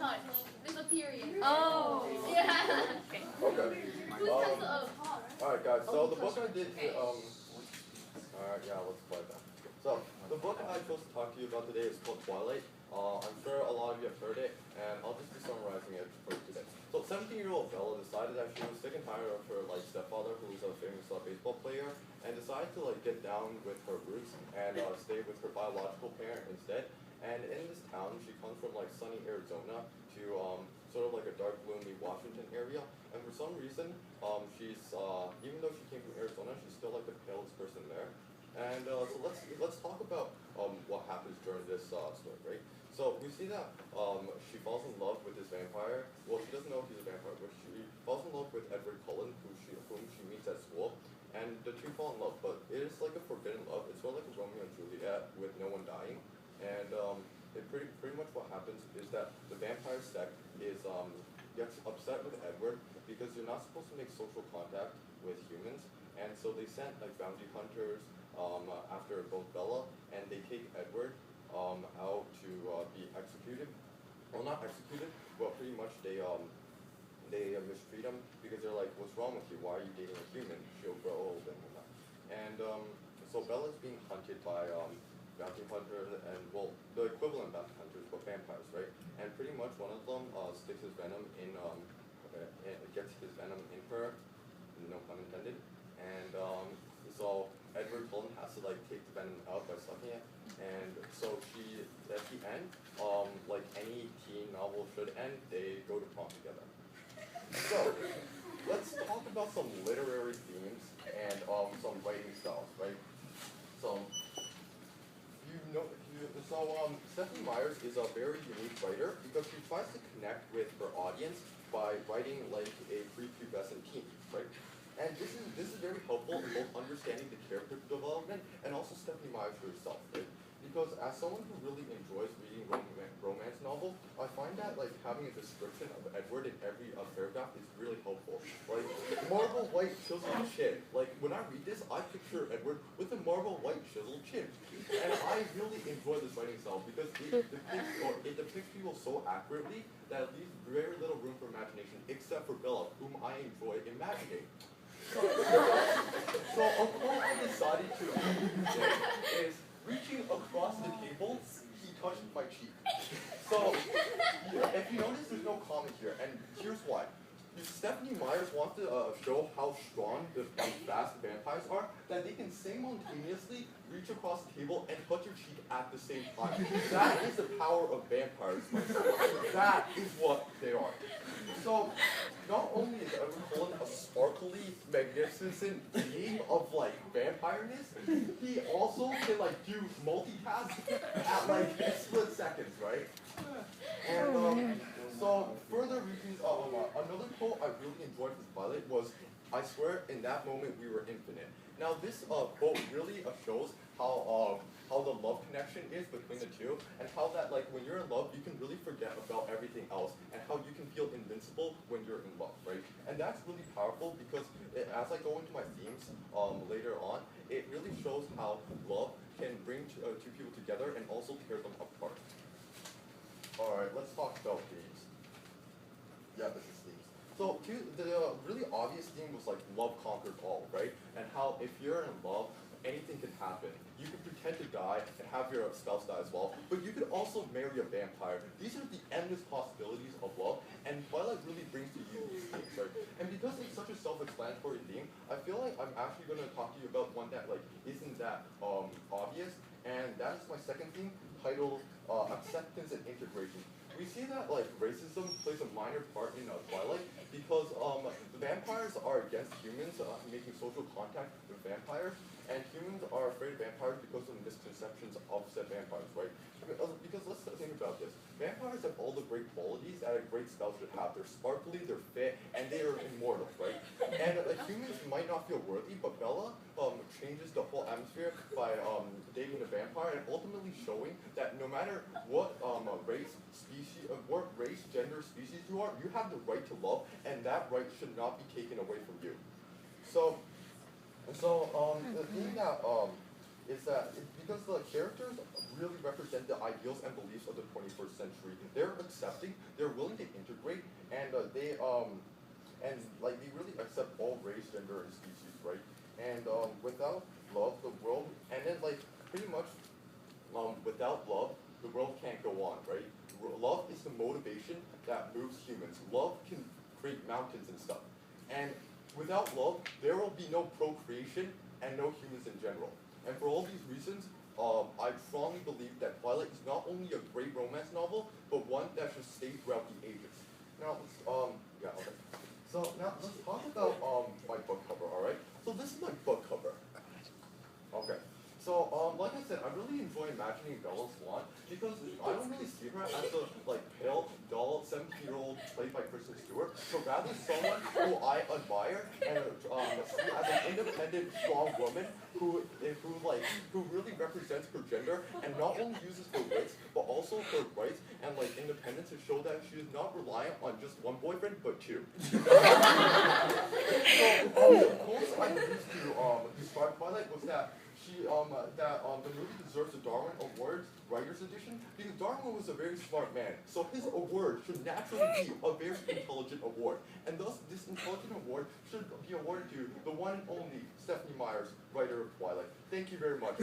touch. There's a period. Oh. Yeah. Okay. Who's Alright guys, so the book I did, alright, yeah, let's play that. So, the book I chose to talk to you about today is called Twilight. I'm sure a lot of you have heard it, and I'll just be summarizing it for you today. So, 17-year-old Bella decided that she was sick and tired of her stepfather, who was a famous baseball player, and decided to get down with her roots and stay with her biological parent instead. And in this town, she comes from sunny Arizona to sort of like a dark, gloomy Washington area. And for some reason, she's even though she came from Arizona, she's still the palest person there. And so let's talk about what happens during this story, right? So we see that she falls in love with this vampire. Well, she doesn't know he's a vampire, but she falls in love with Edward Cullen, whom she meets at school. And the two fall in love, but it is like a forbidden love. It's sort of like a Romeo and Juliet with no one dying. And it pretty much what happens is that the vampire sect gets upset with Edward because you're not supposed to make social contact with humans, and so they sent bounty hunters after both Bella, and they take Edward out to be executed. Well, not executed, but pretty much they mistreat him because they're like, "What's wrong with you? Why are you dating a human? She'll grow old and whatnot." And so Bella's being hunted by bounty hunters, and well, the equivalent bounty hunters, but vampires, right? And pretty much one of them sticks his venom in, gets his venom in her, no pun intended. And so Edward Cullen has to take the venom out by sucking it. And so she, at the end, like any teen novel should end, they go to prom together. So let's talk about some literary themes and some writing styles, right? So Stephanie Myers is a very unique writer because she tries to connect with her audience by writing like a prepubescent teen, right? And this is very helpful in both understanding the character development and also Stephanie Myers herself, right? Because as someone who really enjoys reading romance novels, I find that having a description of Edward in every paragraph is really helpful. Like marble white chiseled chin. Like when I read this, I picture Edward with a marble white chiseled chin, and I really enjoy this writing style because it depicts people so accurately that it leaves very little room for imagination, except for Bella, whom I enjoy imagining. So a quote I decided to use is, "Reaching across the table, he touched my cheek." So, if you notice, there's no comment here, and here's why. Stephanie Myers wants to show how strong the fast vampires are, that they can simultaneously reach across the table and touch your cheek at the same time. That is the power of vampires. That is what they are. So, not only is Edward Cullen a sparkly, magnificent being of vampireness, he also can do multitask at split seconds, right? And so further reasons, another quote I really enjoyed with Twilight was, "I swear in that moment we were infinite." Now this quote really shows how the love connection is between the two, and how that when you're in love you can really forget about everything else, and how you can feel invincible when you're in love, right? And that's really powerful because as I go into my themes later on, it really shows how love can bring two people together and also tear them apart. Alright, let's talk about themes. Yeah, this is themes. So the really obvious theme was love conquers all, right? And how if you're in love, anything can happen. You could pretend to die and have your spouse die as well, but you could also marry a vampire. These are the endless possibilities of love, and Twilight really brings to you these themes, right? And because it's such a self-explanatory theme, I feel like I'm actually going to talk to you about one that isn't that obvious, and that is my second theme, titled Acceptance and Integration. We see that racism plays a minor part in Twilight because the vampires are against humans making social contact with vampires, and humans are afraid of vampires because of misconceptions of said vampires, right? Because let's think about this. Vampires have all the great qualities that a great spouse should have. They're sparkly, they're fit, and they are immortal, right? And humans might not feel worthy, but Bella changes the whole atmosphere by dating a vampire and ultimately showing that no matter what race, gender, species you are, you have the right to love, and that right should not be taken away from you. So the thing that is that because the characters really represent the ideals and beliefs of the 21st century. They're accepting. They're willing to integrate, and they really accept all race, gender, and species, right? And without love, the world, and then like pretty much without love, the world can't go on, right? Love is the motivation that moves humans. Love can create mountains and stuff. And without love, there will be no procreation and no humans in general. And for all these reasons, I strongly believe that Twilight is not only a great romance novel, but one that should stay throughout the ages. Now, okay. So now let's talk about my book cover, alright? So this is my book cover. Okay. So, like I said, I really enjoy imagining Bella Swan because I don't really see her as a pale, dull, 17-year-old played by Kristen Stewart, but rather someone who I admire and see as an independent, strong woman who really represents her gender and not only uses her wits, but also her rights and independence to show that she is not reliant on just one boyfriend, but two. So, the quotes I used to describe Twilight was that the movie deserves the Darwin Award Writers Edition because Darwin was a very smart man, so his award should naturally be a very intelligent award, and thus this intelligent award should be awarded to the one and only Stephanie Myers, writer of Twilight. Thank you very much.